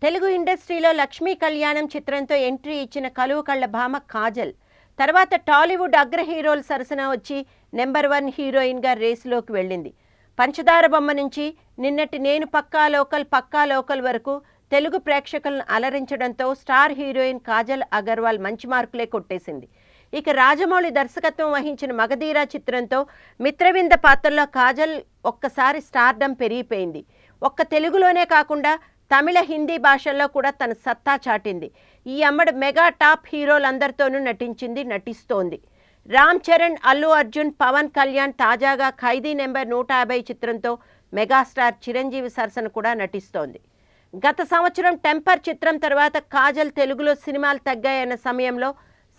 తెలుగు ఇండస్ట్రీలో లక్ష్మీ కళ్యాణం చిత్రంతో ఎంట్రీ ఇచ్చిన కలువ కళ్ళ భామ కాజల్ తర్వాత టాలీవుడ్ అగ్ర హీరోల సరసన వచ్చి నెంబర్ 1 హీరోయిన్గా రేసులోకి వెళ్ళింది. పంచదార బొమ్మ నుంచి నిన్నటి నేను పక్కా లోకల్ వరకు తెలుగు ప్రేక్షకులను అలరించడంతో స్టార్ హీరోయిన్ కాజల్ అగర్వాల్ మంచి మార్కులే కొట్టేసింది. ఇక రాజమౌళి దర్శకత్వం వహించిన మగధీర చిత్రంతో మిత్రవింద పాత్రలో కాజల్ ఒక్కసారి స్టార్డమ్ పెరిగిపోయింది. ఒక్క తెలుగులోనే కాకుండా తమిళ, హిందీ భాషల్లో కూడా తన సత్తా చాటింది. ఈ అమ్మడు మెగా టాప్ హీరోలందరితోనూ నటిస్తోంది. రామ్ చరణ్, అల్లు అర్జున్, పవన్ కళ్యాణ్ తాజాగా ఖైదీ నెంబర్ 150 చిత్రంతో మెగాస్టార్ చిరంజీవి సరసన కూడా నటిస్తోంది. గత సంవత్సరం టెంపర్ చిత్రం తర్వాత కాజల్ తెలుగులో సినిమాలు తగ్గాయన్న సమయంలో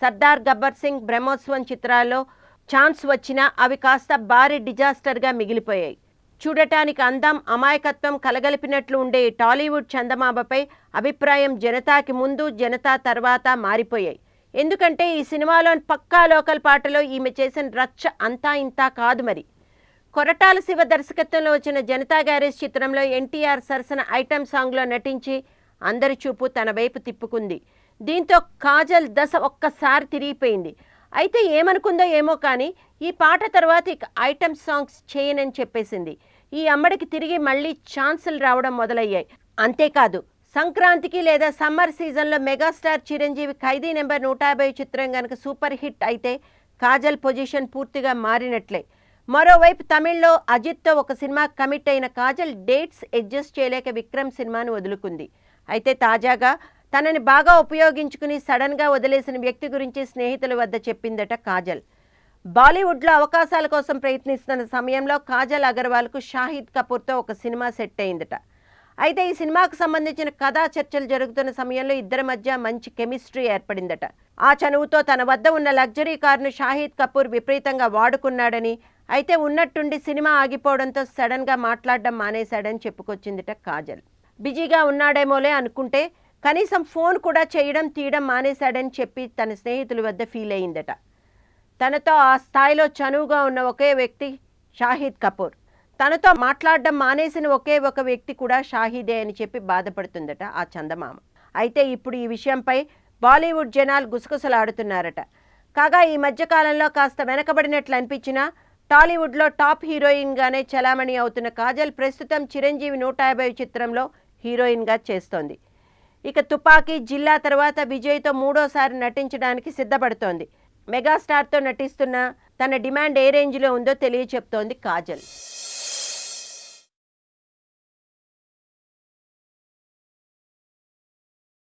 సర్దార్ గబ్బర్ సింగ్, బ్రహ్మోత్సవం చిత్రాల్లో ఛాన్స్ వచ్చినా అవి కాస్త భారీ డిజాస్టర్గా మిగిలిపోయాయి. చూడటానికి అందం, అమాయకత్వం కలగలిపినట్లు ఉండే టాలీవుడ్ చందమామపై అభిప్రాయం జనతాకి ముందు, జనతా తర్వాత మారిపోయాయి. ఎందుకంటే ఈ సినిమాలోని పక్కా లోకల్ పాటలో ఈమె చేసిన రచ్చ అంతా ఇంతా కాదు. మరి కొరటాల శివ దర్శకత్వంలో వచ్చిన జనతా గ్యారేజ్ చిత్రంలో ఎన్టీఆర్ సరసన ఐటమ్ సాంగ్లో నటించి అందరి చూపు తన వైపు తిప్పుకుంది. దీంతో కాజల్ దశ ఒక్కసారి తిరిగిపోయింది. అయితే ఏమనుకుందో ఏమో కానీ ఈ పాట తర్వాత ఇక ఐటమ్ సాంగ్స్ చేయనని చెప్పేసింది. ఈ అమ్మడికి తిరిగి మళ్ళీ ఛాన్సులు రావడం మొదలయ్యాయి. అంతేకాదు, సంక్రాంతికి లేదా సమ్మర్ సీజన్లో మెగాస్టార్ చిరంజీవి ఖైదీ నెంబర్ 150 చిత్రం కనుక సూపర్ హిట్ అయితే కాజల్ పొజిషన్ పూర్తిగా మారినట్లే. మరోవైపు తమిళ్లో అజిత్తో ఒక సినిమా కమిట్ అయిన కాజల్ డేట్స్ అడ్జస్ట్ చేయలేక విక్రమ్ సినిమాను వదులుకుంది. అయితే తాజాగా తనని బాగా ఉపయోగించుకుని సడన్గా వదిలేసిన వ్యక్తి గురించి స్నేహితుల వద్ద చెప్పిందట కాజల్. బాలీవుడ్లో అవకాశాల కోసం ప్రయత్నిస్తున్న సమయంలో కాజల్ అగర్వాల్కు షాహిద్ కపూర్తో ఒక సినిమా సెట్ అయిందట. అయితే ఈ సినిమాకు సంబంధించిన కథా చర్చలు జరుగుతున్న సమయంలో ఇద్దరి మధ్య మంచి కెమిస్ట్రీ ఏర్పడిందట. ఆ చనువుతో తన వద్ద ఉన్న లగ్జరీ కారును షాహిద్ కపూర్ విపరీతంగా వాడుకున్నాడని, అయితే ఉన్నట్టుండి సినిమా ఆగిపోవడంతో సడన్గా మాట్లాడడం మానేశాడని చెప్పుకొచ్చిందట కాజల్. బిజీగా ఉన్నాడేమోలే అనుకుంటే కనీసం ఫోన్ కూడా తీయడం మానేశాడని చెప్పి తన స్నేహితుల వద్ద ఫీల్ అయిందట. తనతో ఆ స్థాయిలో చనువుగా ఉన్న ఒకే వ్యక్తి షాహిద్ కపూర్. తనతో మాట్లాడడం మానేసిన ఒకే ఒక వ్యక్తి కూడా షాహిదే అని చెప్పి బాధపడుతుందట ఆ చందమామ. అయితే ఇప్పుడు ఈ విషయంపై బాలీవుడ్ జనాలు గుసగుసలాడుతున్నారట. కాగా ఈ మధ్యకాలంలో కాస్త వెనకబడినట్లు అనిపించినా టాలీవుడ్లో టాప్ హీరోయిన్గానే చలామణి అవుతున్న కాజల్ ప్రస్తుతం చిరంజీవి 150 చిత్రంలో హీరోయిన్గా చేస్తోంది. ఇక తుపాకీ, జిల్లా తర్వాత విజయ్తో మూడోసారి నటించడానికి సిద్ధపడుతోంది. మెగాస్టార్తో నటిస్తున్న తన డిమాండ్ ఏ రేంజ్లో ఉందో తెలియచెప్తోంది కాజల్.